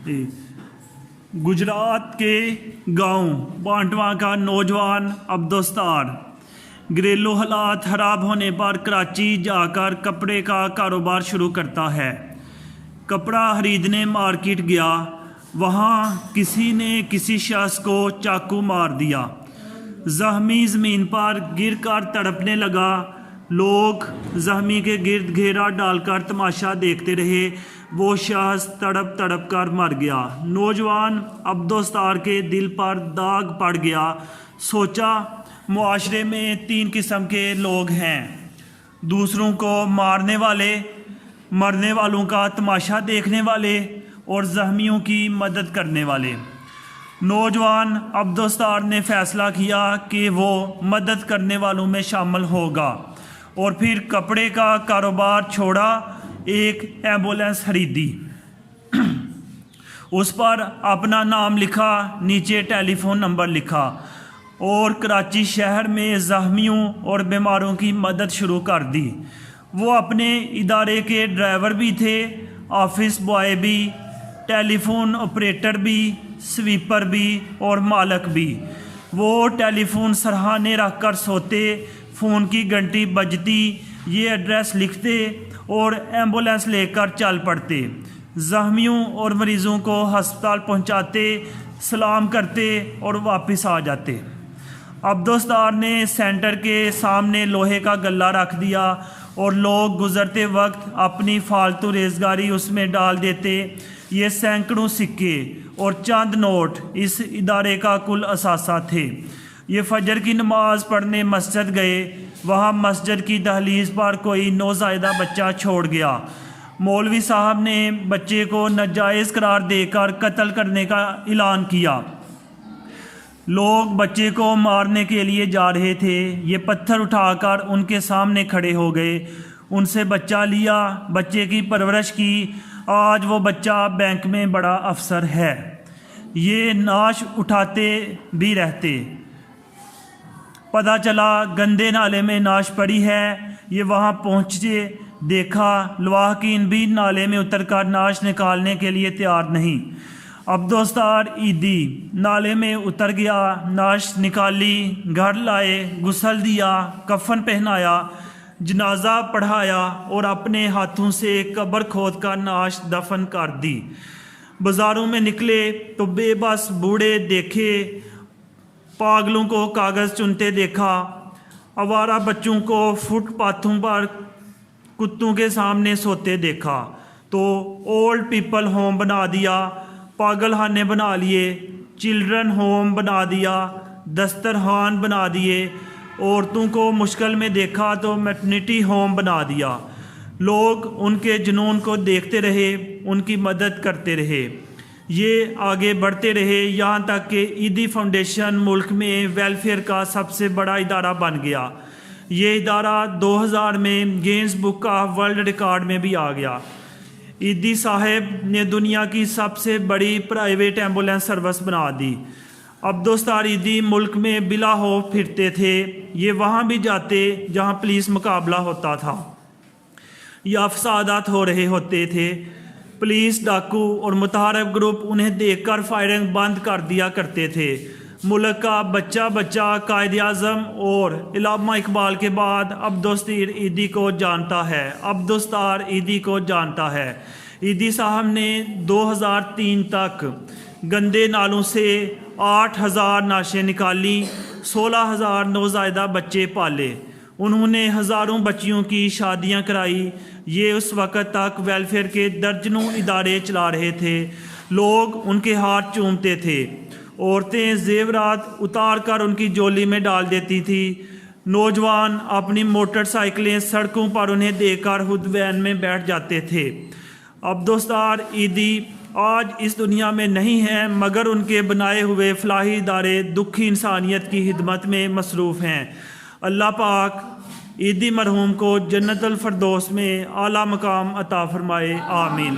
गुजरात के गांव बांटवा का नौजवान अब्दुस्तार घरेलू हालात खराब होने पर कराची जाकर कपड़े का कारोबार शुरू करता है। कपड़ा खरीदने मार्केट गया, वहाँ किसी ने किसी शख्स को चाकू मार दिया। जख्मी ज़मीन पर गिरकर तड़पने लगा। लोग जख्मी के गिर्द घेरा डालकर तमाशा देखते रहे। वो शख्स तड़प तड़प कर मर गया। नौजवान अब्दुस्तार के दिल पर दाग पड़ गया। सोचा, मुआशरे में 3 किस्म के लोग हैं, दूसरों को मारने वाले, मरने वालों का तमाशा देखने वाले और जख्मियों की मदद करने वाले। नौजवान अब्दुस्तार ने फ़ैसला किया कि वो मदद करने वालों में शामिल होगा और फिर कपड़े का कारोबार छोड़ा, एक एम्बुलेंस खरीदी, उस पर अपना नाम लिखा, नीचे टेलीफोन नंबर लिखा और कराची शहर में ज़ख्मियों और बीमारों की मदद शुरू कर दी। वो अपने इदारे के ड्राइवर भी थे, ऑफिस बॉय भी, टेलीफोन ऑपरेटर भी, स्वीपर भी और मालक भी। वो टेलीफोन सरहाने रख कर सोते, फ़ोन की घंटी बजती, ये एड्रेस लिखते और एम्बुलेंस लेकर चल पड़ते। ज़ख्मियों और मरीज़ों को हस्पताल पहुंचाते, सलाम करते और वापस आ जाते। अब्दुस्तार ने सेंटर के सामने लोहे का गल्ला रख दिया और लोग गुज़रते वक्त अपनी फालतू रेज़गारी उसमें डाल देते। ये सैकड़ों सिक्के और चंद नोट इस इदारे का कुल असासा थे। ये फजर की नमाज़ पढ़ने मस्जिद गए। वहाँ मस्जिद की दहलीज पर कोई नौज़ायदा बच्चा छोड़ गया। मौलवी साहब ने बच्चे को नाजायज़ करार देकर कत्ल करने का ऐलान किया। लोग बच्चे को मारने के लिए जा रहे थे। ये पत्थर उठाकर उनके सामने खड़े हो गए, उनसे बच्चा लिया, बच्चे की परवरिश की। आज वो बच्चा बैंक में बड़ा अफसर है। ये नाश उठाते भी रहते। पता चला गंदे नाले में नाश पड़ी है। ये वहाँ पहुँचे, देखा लवाहकीन भी नाले में उतरकर नाश निकालने के लिए तैयार नहीं। अब्दुस्तार ईदी नाले में उतर गया, नाश निकाली, घर लाए, गुस्ल दिया, कफन पहनाया, जनाजा पढ़ाया और अपने हाथों से कब्र खोद कर नाश दफन कर दी। बाज़ारों में निकले तो बेबस बूढ़े देखे, पागलों को कागज़ चुनते देखा, आवारा बच्चों को फुटपाथों पर कुत्तों के सामने सोते देखा। तो ओल्ड पीपल होम बना दिया, पागलखाने बना लिए, चिल्ड्रन होम बना दिया, दस्तरखान बना दिए। औरतों को मुश्किल में देखा तो मैटरनिटी होम बना दिया। लोग उनके जुनून को देखते रहे, उनकी मदद करते रहे। ये आगे बढ़ते रहे, यहाँ तक कि ईदी फाउंडेशन मुल्क में वेलफेयर का सबसे बड़ा इदारा बन गया। ये इदारा 2000 में Guinness book of world record में भी आ गया। ईदी साहब ने दुनिया की सबसे बड़ी प्राइवेट एम्बुलेंस सर्विस बना दी। अब्दुस्तार ईदी मुल्क में बिला खौफ फिरते थे। ये वहाँ भी जाते जहाँ पुलिस मुकाबला होता था या फसादात हो रहे होते थे। पुलिस, डाकू और मुतहरक ग्रुप उन्हें देखकर फायरिंग बंद कर दिया करते थे। मुल्क का बच्चा बच्चा कायद आज़म और इल्लामा इकबाल के बाद अब्दुस्तार ईदी को जानता है, अब्दुस्तार ईदी को जानता है। ईदी साहब ने 2003 तक गंदे नालों से 8000 नाशें निकाली, 16000 नौज़ायदा बच्चे पाले। उन्होंने हज़ारों बच्चियों की शादियां कराई। ये उस वक़्त तक वेलफेयर के दर्जनों इदारे चला रहे थे। लोग उनके हाथ चूमते थे। औरतें जेवरात उतार कर उनकी झोली में डाल देती थी। नौजवान अपनी मोटरसाइकिलें सड़कों पर उन्हें देखकर खुद वैन में बैठ जाते थे। अब्दुस्तार ईदी आज इस दुनिया में नहीं हैं, मगर उनके बनाए हुए फलाही इदारे दुखी इंसानियत की खिदमत में मसरूफ़ हैं। अल्लाह पाक ईदी मरहूम को जन्नतुल फिरदौस में आला मकाम अता फरमाए, आमीन।